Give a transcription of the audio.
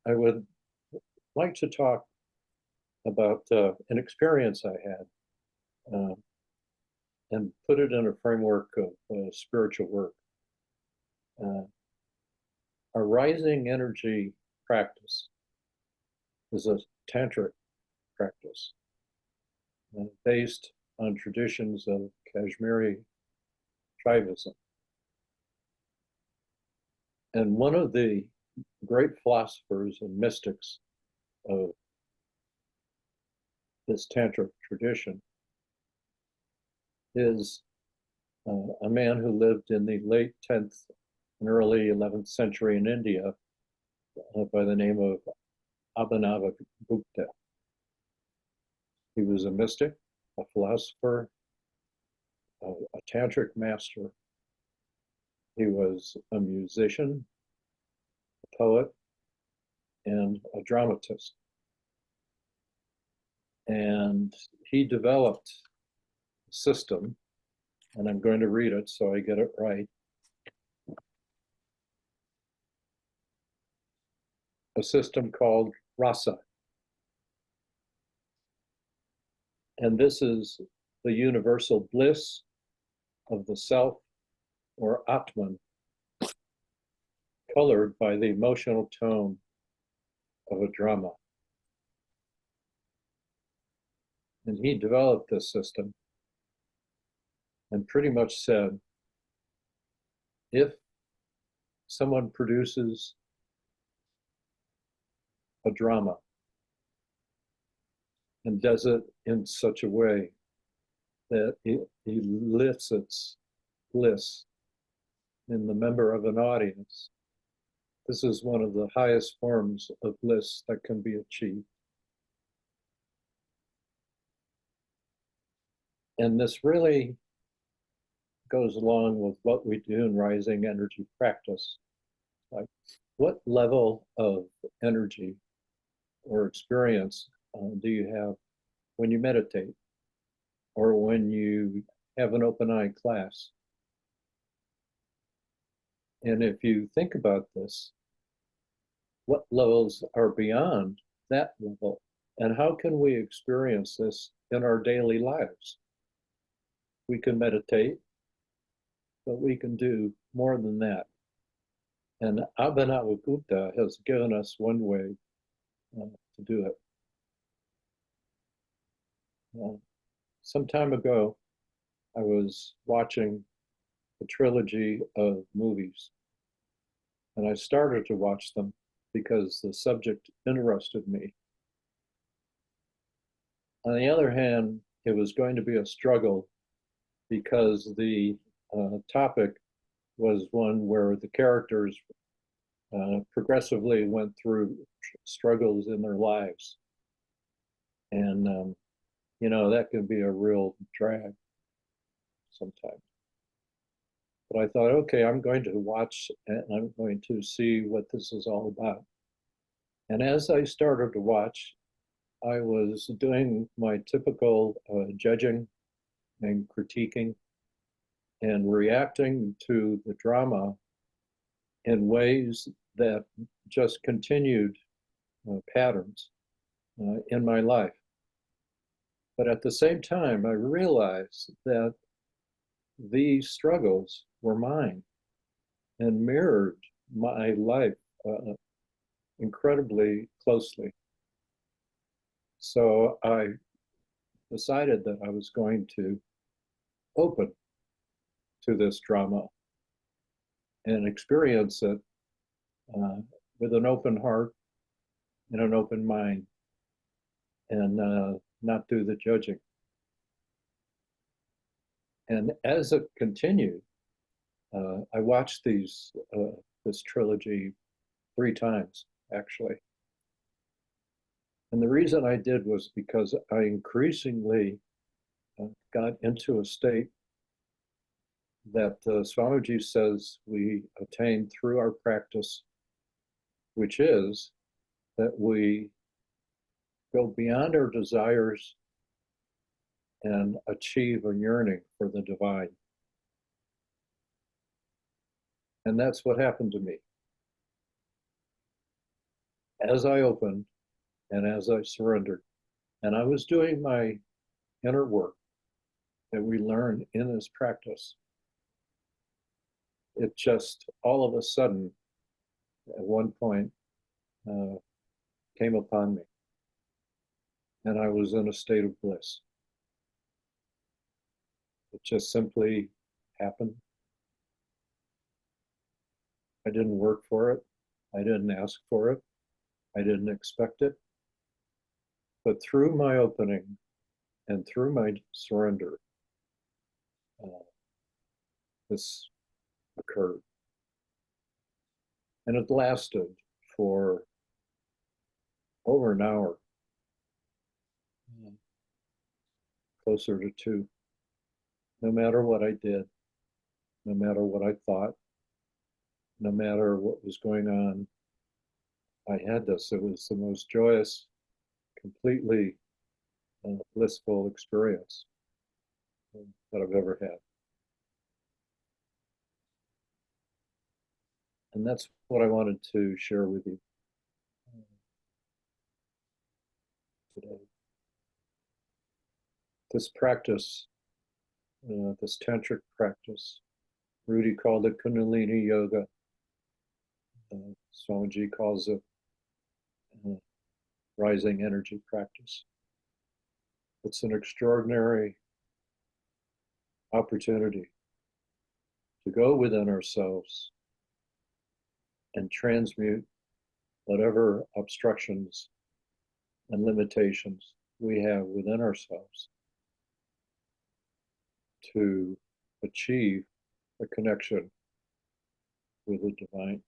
I would like to talk about an experience I had and put it in a framework of spiritual work. Uh, a rising energy practice is a tantric practice based on traditions of Kashmir Shaivism. And one of the great philosophers and mystics of this tantric tradition is a man who lived in the late 10th and early 11th century in India by the name of Abhinava Gupta. He was a mystic, a philosopher, a tantric master. He was a musician, a poet, and a dramatist. And he developed a system, and I'm going to read it so I get it right. A system called Rasa. And this is the universal bliss of the self or Atman, colored by the emotional tone of a drama. And he developed this system and pretty much said, if someone produces a drama and does it in such a way that it elicits bliss in the member of an audience, this is one of the highest forms of bliss that can be achieved. And this really goes along with what we do in rising energy practice. Like, what level of energy or experience do you have when you meditate or when you have an open eye class? And if you think about this, what levels are beyond that level? And how can we experience this in our daily lives? We can meditate, but we can do more than that. And Abhinava Gupta has given us one way to do it. Some time ago, I was watching a trilogy of movies, and I started to watch them because the subject interested me. On the other hand, it was going to be a struggle because the topic was one where the characters progressively went through struggles in their lives. And, you know, that can be a real drag sometimes. But I thought, okay, I'm going to watch and I'm going to see what this is all about. And as I started to watch, I was doing my typical judging and critiquing and reacting to the drama in ways that just continued patterns in my life. But at the same time, I realized that these struggles were mine and mirrored my life incredibly closely. So I decided that I was going to open to this drama and experience it with an open heart and an open mind, and not do the judging. And as it continued, I watched this trilogy 3 times, actually. And the reason I did was because I increasingly got into a state that Swamiji says we attain through our practice, which is that we go beyond our desires and achieve a yearning for the divine. And that's what happened to me. as I opened and as I surrendered, and I was doing my inner work that we learn in this practice, it just all of a sudden, at one point, uh, came upon me, and I was in a state of bliss. It just simply happened. I didn't work for it. I didn't ask for it. I didn't expect it. But through my opening and through my surrender, uh, this occurred. And it lasted for over an hour, closer to two. No matter what I did, no matter what I thought, no matter what was going on, I had this. It was the most joyous, completely blissful experience that I've ever had. And that's what I wanted to share with you today. This practice, this tantric practice, Rudy called it Kundalini Yoga. Swamiji calls it rising energy practice. It's an extraordinary opportunity to go within ourselves and transmute whatever obstructions and limitations we have within ourselves to achieve a connection with the divine.